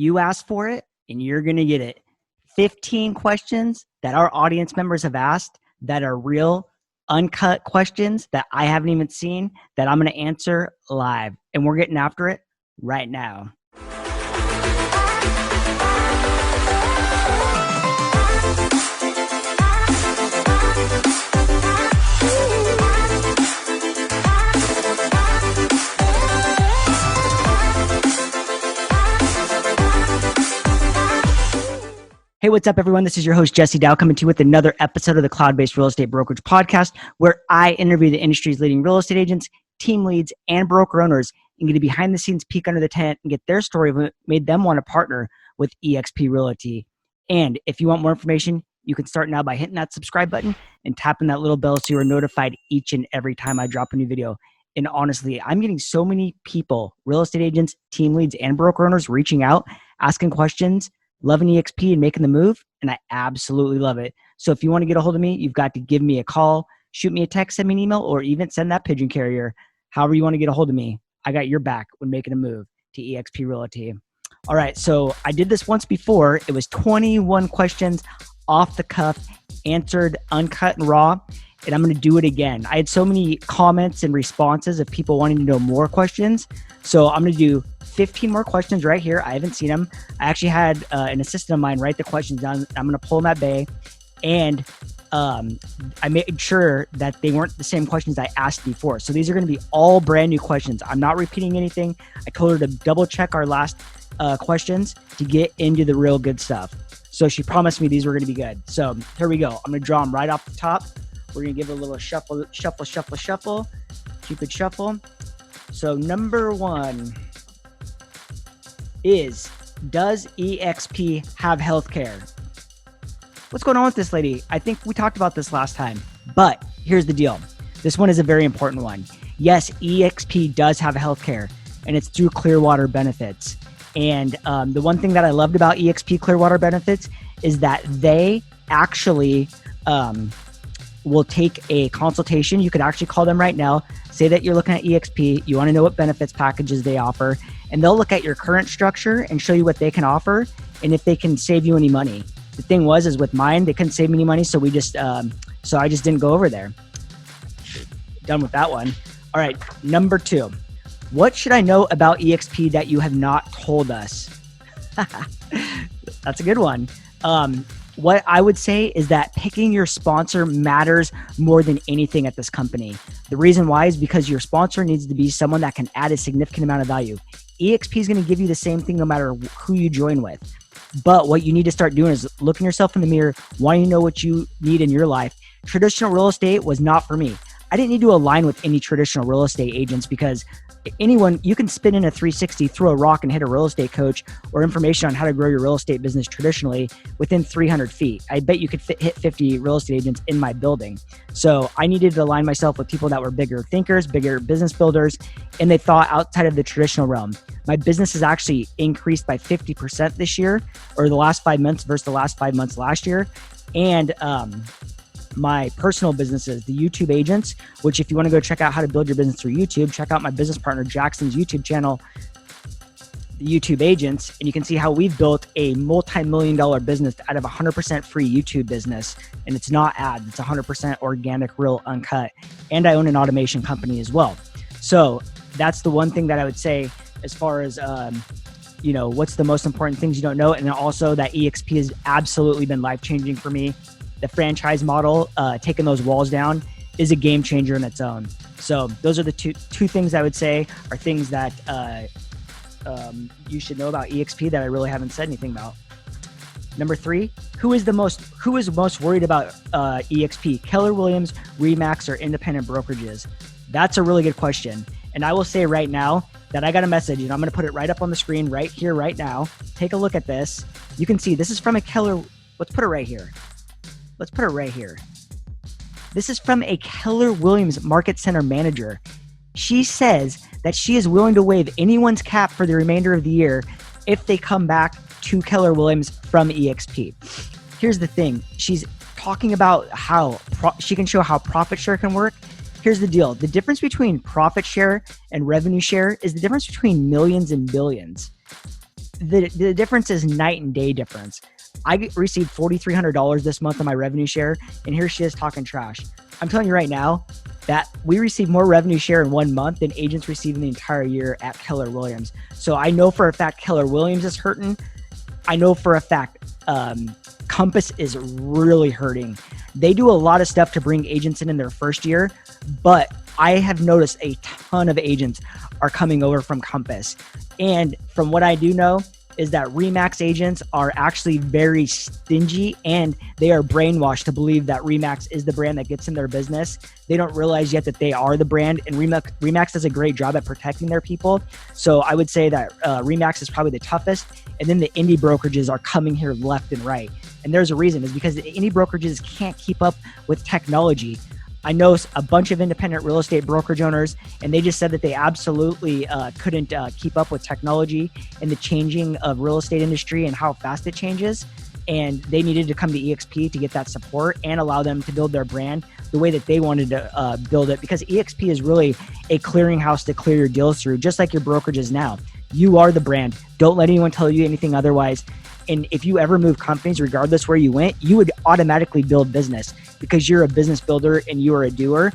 You asked for it and you're going to get it. 15 questions that our audience members have asked that are real, uncut questions that I haven't even seen that I'm going to answer live. And we're getting after it right now. Hey, what's up, everyone? This is your host, Jesse Dau, coming to you with another episode of the Cloud-Based Real Estate Brokerage Podcast, where I interview the industry's leading real estate agents, team leads, and broker owners, and get a behind-the-scenes peek under the tent and get their story of what made them want to partner with eXp Realty. And if you want more information, you can start now by hitting that subscribe button and tapping that little bell so you are notified each and every time I drop a new video. And honestly, I'm getting so many people, real estate agents, team leads, and broker owners reaching out, asking questions, loving eXp and making the move, and I absolutely love it. So if you want to get a hold of me, you've got to give me a call, shoot me a text, send me an email, or even send that pigeon carrier. However you want to get a hold of me, I got your back when making a move to eXp Realty. All right, so I did this once before. It was 21 questions off the cuff, answered uncut and raw, and I'm going to do it again. I had so many comments and responses of people wanting to know more questions, so I'm going to do 15 more questions right here. I haven't seen them. I actually had an assistant of mine write the questions down. I'm going to pull them at bay. And I made sure that they weren't the same questions I asked before. So these are going to be all brand new questions. I'm not repeating anything. I told her to double check our last questions to get into the real good stuff. So she promised me these were going to be good. So here we go. I'm going to draw them right off the top. We're going to give it a little shuffle, Cupid shuffle. So number one is, does eXp have healthcare? What's going on with this lady? I think we talked about this last time, but here's the deal. This one is a very important one. Yes, eXp does have healthcare, and it's through Clearwater Benefits. And the one thing that I loved about eXp Clearwater Benefits is that they actually will take a consultation. You could actually call them right now, say that you're looking at eXp, you want to know what benefits packages they offer, and they'll look at your current structure and show you what they can offer and if they can save you any money. The thing is with mine, they couldn't save me any money, so we just so I just didn't go over there. Done with that one. All right, number two. What should I know about eXp that you have not told us? That's a good one. What I would say is that picking your sponsor matters more than anything at this company. The reason why is because your sponsor needs to be someone that can add a significant amount of value. eXp is going to give you the same thing no matter who you join with. But what you need to start doing is looking yourself in the mirror, wanting to know what you need in your life. Traditional real estate was not for me. I didn't need to align with any traditional real estate agents because anyone, you can spin in a 360, throw a rock and hit a real estate coach or information on how to grow your real estate business traditionally within 300 feet. I bet you could hit 50 real estate agents in my building. So I needed to align myself with people that were bigger thinkers, bigger business builders, and they thought outside of the traditional realm. My business has actually increased by 50% this year, or the last 5 months versus the last 5 months last year. And my personal businesses, the YouTube agents, which if you want to go check out how to build your business through YouTube, check out my business partner Jackson's YouTube channel, the YouTube agents, and you can see how we've built a multi-million-dollar business out of 100% free YouTube business. And it's not ads, it's 100% organic, real, uncut. And I own an automation company as well. So that's the one thing that I would say as far as, what's the most important things you don't know. And also that eXp has absolutely been life-changing for me. The franchise model, taking those walls down, is a game changer in its own. So those are the two things I would say are things that you should know about eXp that I really haven't said anything about. Number three, who is most worried about eXp? Keller Williams, RE/MAX, or independent brokerages? That's a really good question. And I will say right now that I got a message, and I'm going to put it right up on the screen right here, right now. Take a look at this. You can see this is from a Keller. Let's put it right here. This is from a Keller Williams Market Center manager. She says that she is willing to waive anyone's cap for the remainder of the year if they come back to Keller Williams from eXp. Here's the thing. She's talking about how she can show how profit share can work. Here's the deal. The difference between profit share and revenue share is the difference between millions and billions. the difference is night and day difference. I received $4,300 this month on my revenue share, and here she is talking trash. I'm telling you right now that we receive more revenue share in 1 month than agents receive in the entire year at Keller Williams. So I know for a fact Keller Williams is hurting. I know for a fact Compass is really hurting. They do a lot of stuff to bring agents in their first year, but I have noticed a ton of agents are coming over from Compass. And from what I do know is that RE/MAX agents are actually very stingy, and they are brainwashed to believe that RE/MAX is the brand that gets in their business. They don't realize yet that they are the brand, and RE/MAX does a great job at protecting their people. So I would say that RE/MAX is probably the toughest, and then the indie brokerages are coming here left and right. And there's a reason, is because the indie brokerages can't keep up with technology. I know a bunch of independent real estate brokerage owners, and they just said that they absolutely couldn't keep up with technology and the changing of real estate industry and how fast it changes. And they needed to come to eXp to get that support and allow them to build their brand the way that they wanted to build it, because eXp is really a clearinghouse to clear your deals through, just like your brokerage is now. You are the brand. Don't let anyone tell you anything otherwise. And if you ever move companies, regardless where you went, you would automatically build business because you're a business builder and you are a doer.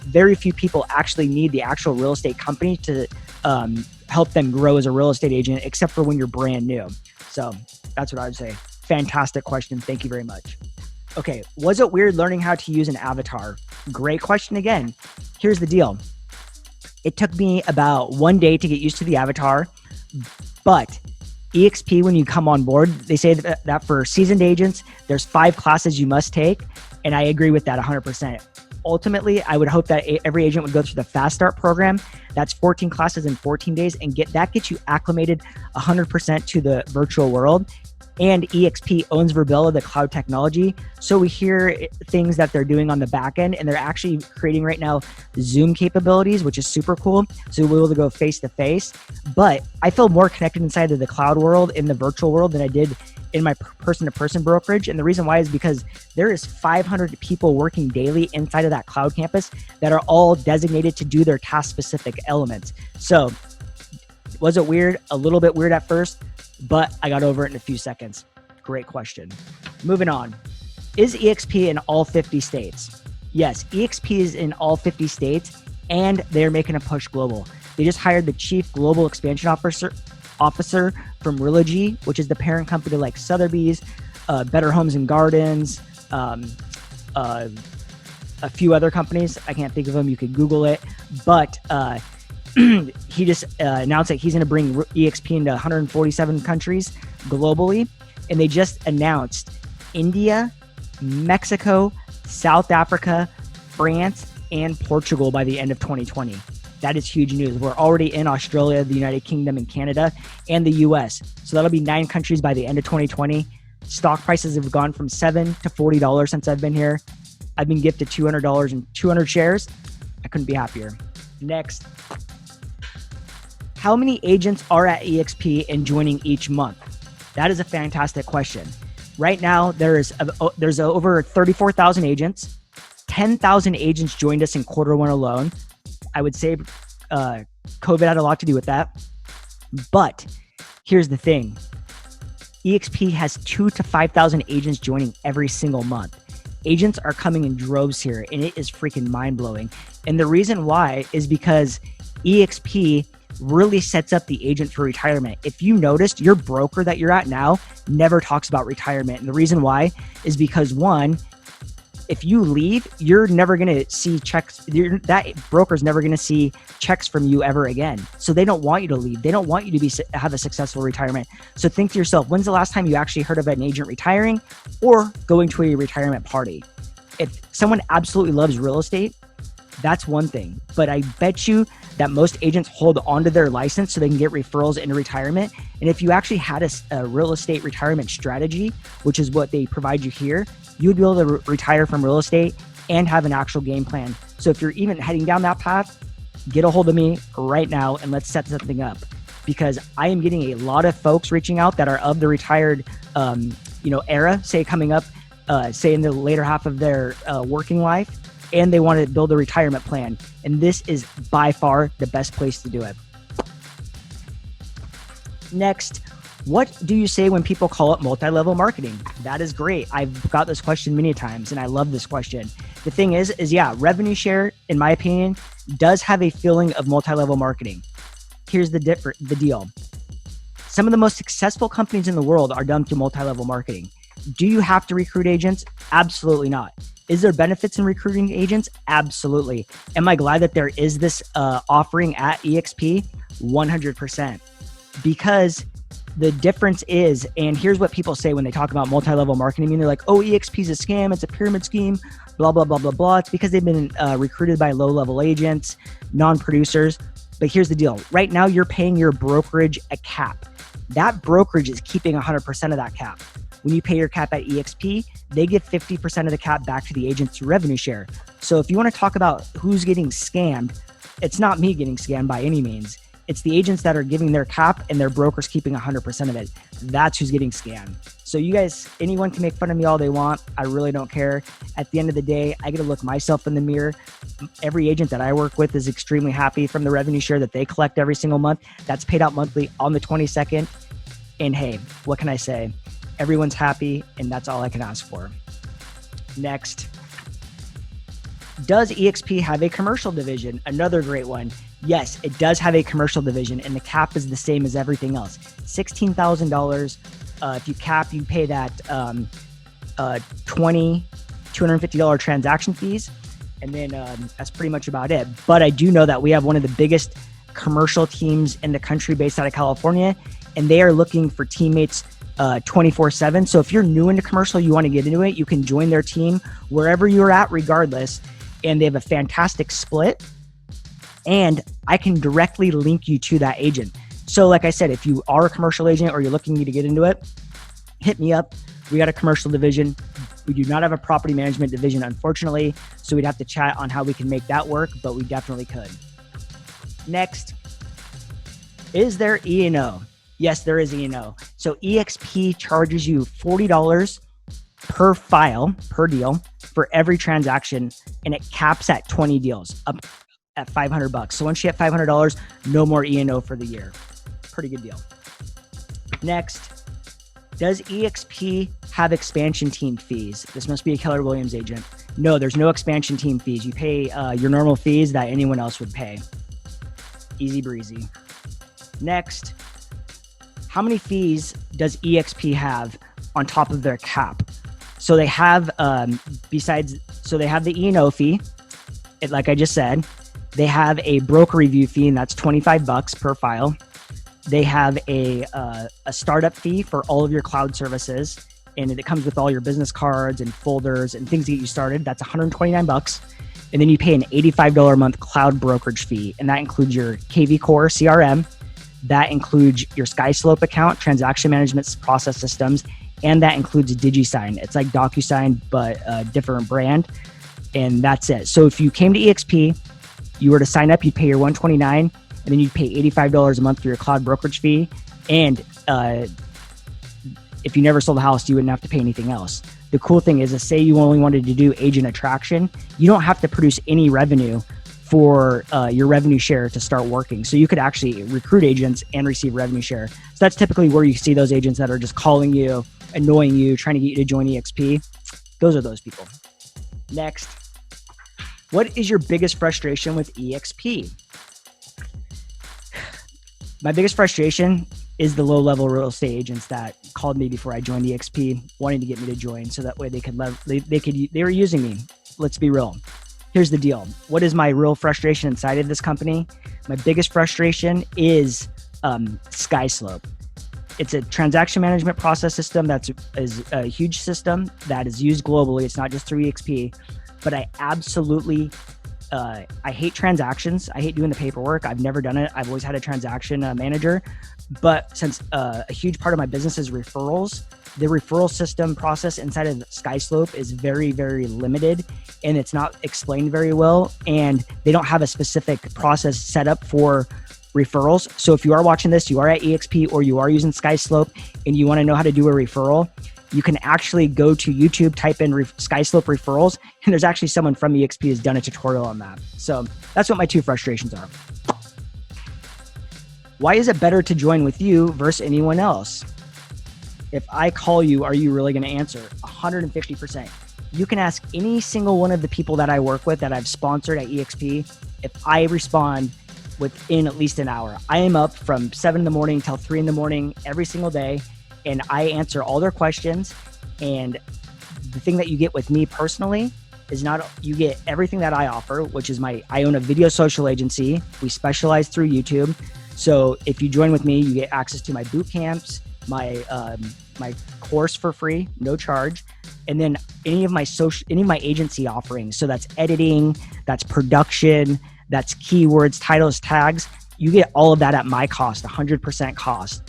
Very few people actually need the actual real estate company to help them grow as a real estate agent, except for when you're brand new. So that's what I would say. Fantastic question. Thank you very much. Okay. Was it weird learning how to use an avatar? Great question again. Here's the deal. It took me about 1 day to get used to the avatar, but eXp, when you come on board, they say that for seasoned agents, there's 5 classes you must take. And I agree with that 100%. Ultimately, I would hope that every agent would go through the Fast Start program. That's 14 classes in 14 days, and that gets you acclimated 100% to the virtual world. And eXp owns Verbilla, the cloud technology. So we hear things that they're doing on the back end, and they're actually creating right now Zoom capabilities, which is super cool. So we'll be able to go face to face. But I feel more connected inside of the cloud world, in the virtual world, than I did in my person-to-person brokerage. And the reason why is because there is 500 people working daily inside of that cloud campus that are all designated to do their task-specific elements. So was it weird? A little bit weird at first, but I got over it in a few seconds. Great question. Moving on. Is eXp in all 50 states? Yes, eXp is in all 50 states, and they're making a push global. They just hired the Chief Global Expansion Officer from Realty, which is the parent company like Sotheby's, Better Homes and Gardens, a few other companies. I can't think of them. You could Google it. But he just announced that he's going to bring eXp into 147 countries globally. And they just announced India, Mexico, South Africa, France, and Portugal by the end of 2020. That is huge news. We're already in Australia, the United Kingdom, and Canada, and the US. So that'll be 9 countries by the end of 2020. Stock prices have gone from $7 to $40 since I've been here. I've been gifted $200 and 200 shares. I couldn't be happier. Next. How many agents are at eXp and joining each month? That is a fantastic question. Right now, there's over 34,000 agents. 10,000 agents joined us in Q1 alone. I would say COVID had a lot to do with that. But here's the thing. eXp has 2,000 to 5,000 agents joining every single month. Agents are coming in droves here, and it is freaking mind-blowing. And the reason why is because eXp really sets up the agent for retirement. If you noticed, your broker that you're at now never talks about retirement. And the reason why is because, one, if you leave, you're never going to see checks. That broker's never going to see checks from you ever again. So they don't want you to leave. They don't want you to have a successful retirement. So think to yourself, when's the last time you actually heard of an agent retiring or going to a retirement party? If someone absolutely loves real estate, that's one thing. But I bet you that most agents hold onto their license so they can get referrals into retirement. And if you actually had a real estate retirement strategy, which is what they provide you here, you would be able to retire from real estate and have an actual game plan. So if you're even heading down that path, get a hold of me right now and let's set something up, because I am getting a lot of folks reaching out that are of the retired, era, say coming up, say in the later half of their working life, and they want to build a retirement plan. And this is by far the best place to do it. Next, What do you say when people call it multi-level marketing? That is great. I've got this question many times and I love this question. The thing is yeah, revenue share, in my opinion, does have a feeling of multi-level marketing. Here's the deal. Some of the most successful companies in the world are done through multi-level marketing. Do you have to recruit agents? Absolutely not. Is there benefits in recruiting agents? Absolutely. Am I glad that there is this offering at eXp? 100%. Because the difference is, and here's what people say when they talk about multi-level marketing, they're like, oh, eXp is a scam, it's a pyramid scheme, blah, blah, blah, blah, blah. It's because they've been recruited by low-level agents, non-producers. But here's the deal. Right now, you're paying your brokerage a cap. That brokerage is keeping 100% of that cap. When you pay your cap at eXp, they give 50% of the cap back to the agent through revenue share. So if you want to talk about who's getting scammed, it's not me getting scammed by any means. It's the agents that are giving their cap and their brokers keeping 100% of it. That's who's getting scammed. So you guys, anyone can make fun of me all they want. I really don't care. At the end of the day, I get to look myself in the mirror. Every agent that I work with is extremely happy from the revenue share that they collect every single month. That's paid out monthly on the 22nd. And hey, what can I say? Everyone's happy, and that's all I can ask for. Next. Does eXp have a commercial division? Another great one. Yes, it does have a commercial division, and the cap is the same as everything else. $16,000. If you cap, you pay that $250 transaction fees, and then that's pretty much about it. But I do know that we have one of the biggest commercial teams in the country based out of California, and they are looking for teammates 24/7. So if you're new into commercial, you want to get into it, you can join their team wherever you're at regardless. And they have a fantastic split. And I can directly link you to that agent. So like I said, if you are a commercial agent or you're looking to get into it, hit me up. We got a commercial division. We do not have a property management division, unfortunately. So we'd have to chat on how we can make that work, but we definitely could. Next, is there E&O? Yes, there is E&O. So eXp charges you $40 per file, per deal, for every transaction, and it caps at 20 deals, up at $500. So once you hit $500, no more E&O for the year. Pretty good deal. Next, does eXp have expansion team fees? This must be a Keller Williams agent. No, there's no expansion team fees. You pay your normal fees that anyone else would pay. Easy breezy. Next, how many fees does eXp have on top of their cap? So they have, they have the E&O fee, like I just said. They have a broker review fee, and that's $25 per file. They have a startup fee for all of your cloud services, and it comes with all your business cards and folders and things to get you started. That's $129. And then you pay an $85 a month cloud brokerage fee, and that includes your KV Core CRM. That includes your SkySlope account, transaction management process systems, and that includes DigiSign. It's like DocuSign, but a different brand, and that's it. So if you came to eXp, you were to sign up, you'd pay your $129, and then you'd pay $85 a month for your cloud brokerage fee. And if you never sold a house, you wouldn't have to pay anything else. The cool thing is, say you only wanted to do agent attraction, you don't have to produce any revenue for your revenue share to start working. So you could actually recruit agents and receive revenue share. So that's typically where you see those agents that are just calling you, annoying you, trying to get you to join eXp. Those are those people. Next, what is your biggest frustration with eXp? My biggest frustration is the low-level real estate agents that called me before I joined eXp, wanting to get me to join, so that way they were using me. Let's be real. Here's the deal. What is my real frustration inside of this company? My biggest frustration is SkySlope. It's a transaction management process system that's a huge system that is used globally. It's not just through eXp, but I absolutely, I hate transactions. I hate doing the paperwork. I've never done it. I've always had a transaction manager, but since a huge part of my business is referrals, the referral system process inside of SkySlope is very, very limited, and it's not explained very well, and they don't have a specific process set up for referrals. So if you are watching this, you are at eXp or you are using SkySlope and you want to know how to do a referral, you can actually go to YouTube, type in SkySlope referrals, and there's actually someone from eXp who's done a tutorial on that. So that's what my two frustrations are. Why is it better to join with you versus anyone else? If I call you, are you really going to answer? 150%. You can ask any single one of the people that I work with that I've sponsored at eXp. If I respond within at least an hour, I am up from 7 in the morning till 3 in the morning every single day, and I answer all their questions. And the thing that you get with me personally is you get everything that I offer, which is I own a video social agency. We specialize through YouTube. So if you join with me, you get access to my boot camps, my course for free, no charge, and then any of my agency offerings. So that's editing, that's production, that's keywords, titles, tags. You get all of that at my cost, 100% cost.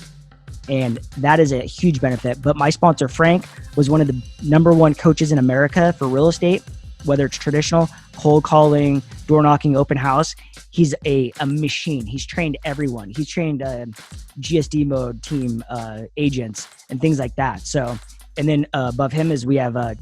And that is a huge benefit. But my sponsor, Frank, was one of the #1 coaches in America for real estate, whether it's traditional, cold calling, door knocking, open house. He's a machine. He's trained everyone. He's trained GSD mode team agents and things like that. So, and then above him we have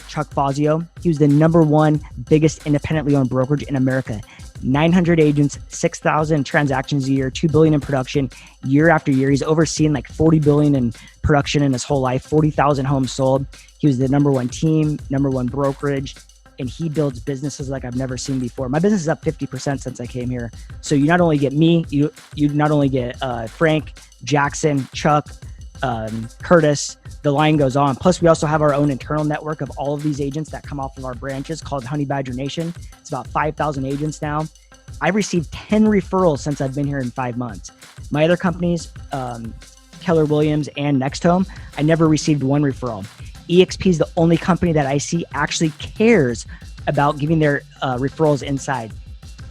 Chuck Fazio. He was the #1 biggest independently owned brokerage in America. 900 agents, 6,000 transactions a year, $2 billion in production year after year. He's overseen like 40 billion in production in his whole life, 40,000 homes sold. He was the #1 team, #1 brokerage, and he builds businesses like I've never seen before. My business is up 50% since I came here. So you not only get me, you not only get Frank, Jackson, Chuck, Curtis, the line goes on. Plus we also have our own internal network of all of these agents that come off of our branches called Honey Badger Nation. It's about 5,000 agents now. I've received 10 referrals since I've been here in 5 months. My other companies, Keller Williams and Next Home, I never received 1 referral. eXp is the only company that I see actually cares about giving their referrals inside.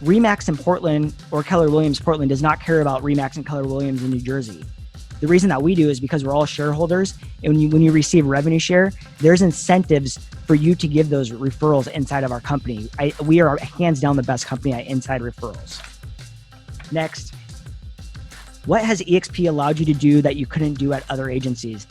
Remax in Portland or Keller Williams Portland does not care about Remax and Keller Williams in New Jersey. The reason that we do is because we're all shareholders, and when you receive revenue share, there's incentives for you to give those referrals inside of our company. We are hands down the best company at inside referrals. Next, what has eXp allowed you to do that you couldn't do at other agencies?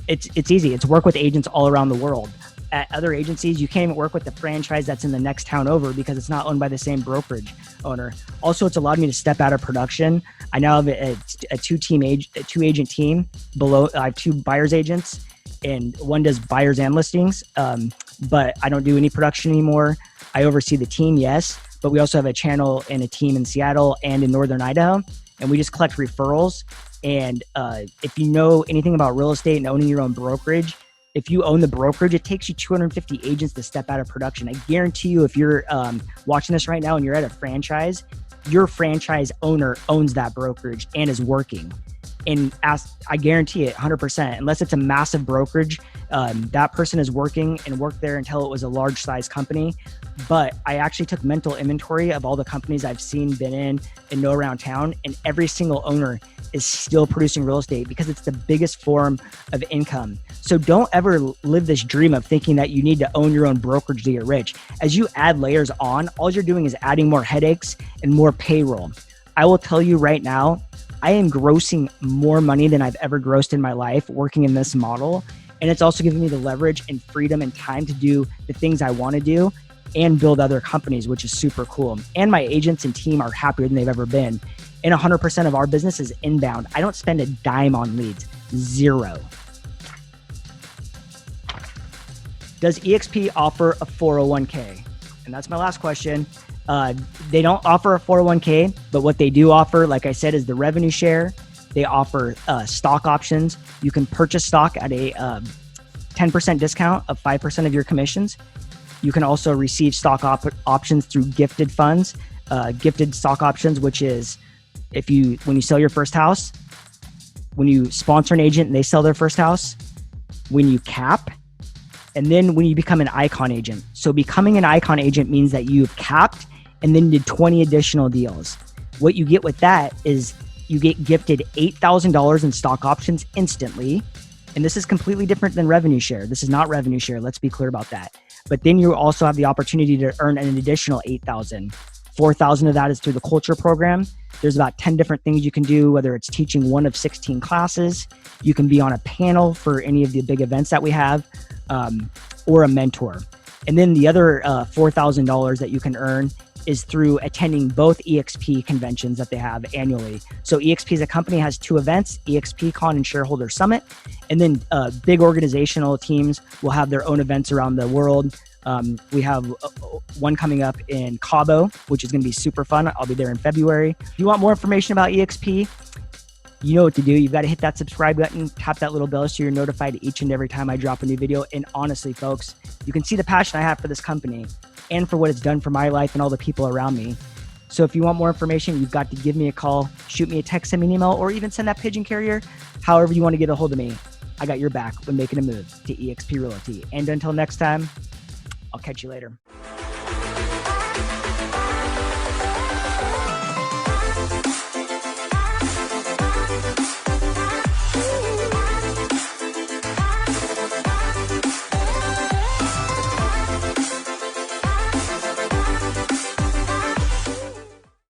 It's easy. It's work with agents all around the world. At other agencies, you can't even work with the franchise that's in the next town over because it's not owned by the same brokerage owner. Also, it's allowed me to step out of production. I now have a two-agent team below. I have 2 buyers agents, and one does buyers and listings. But I don't do any production anymore. I oversee the team, yes, but we also have a channel and a team in Seattle and in Northern Idaho, and we just collect referrals. And if you know anything about real estate and owning your own brokerage, if you own the brokerage, it takes you 250 agents to step out of production. I guarantee you, if you're watching this right now and you're at a franchise, your franchise owner owns that brokerage and is working. And I guarantee it 100%, unless it's a massive brokerage, that person is working and worked there until it was a large size company. But I actually took mental inventory of all the companies I've seen, been in, and know around town, and every single owner is still producing real estate because it's the biggest form of income. So don't ever live this dream of thinking that you need to own your own brokerage to get rich. As you add layers on, all you're doing is adding more headaches and more payroll. I will tell you right now, I am grossing more money than I've ever grossed in my life working in this model. And it's also giving me the leverage and freedom and time to do the things I want to do and build other companies, which is super cool. And my agents and team are happier than they've ever been. And 100% of our business is inbound. I don't spend a dime on leads, 0. Does eXp offer a 401k? And that's my last question. They don't offer a 401k, but what they do offer, like I said, is the revenue share. They offer stock options. You can purchase stock at a 10% discount of 5% of your commissions. You can also receive stock options through gifted funds, gifted stock options, which is when you sell your first house, when you sponsor an agent and they sell their first house, when you cap, and then when you become an icon agent. So becoming an icon agent means that you've capped and then did 20 additional deals. What you get with that is you get gifted $8,000 in stock options instantly. And this is completely different than revenue share. This is not revenue share. Let's be clear about that. But then you also have the opportunity to earn an additional $8,000. $4,000 of that is through the culture program. There's about 10 different things you can do, whether it's teaching one of 16 classes. You can be on a panel for any of the big events that we have, or a mentor. And then the other $4,000 that you can earn is through attending both eXp conventions that they have annually. So eXp as a company has 2 events, eXpCon and Shareholder Summit. And then big organizational teams will have their own events around the world. We have one coming up in Cabo, which is going to be super fun. I'll be there in February. If you want more information about eXp, you know what to do. You've got to hit that subscribe button, tap that little bell so you're notified each and every time I drop a new video. And honestly, folks, you can see the passion I have for this company and for what it's done for my life and all the people around me. So if you want more information, you've got to give me a call, shoot me a text, send me an email, or even send that pigeon carrier. However you want to get a hold of me, I got your back when making a move to eXp Realty. And until next time, I'll catch you later.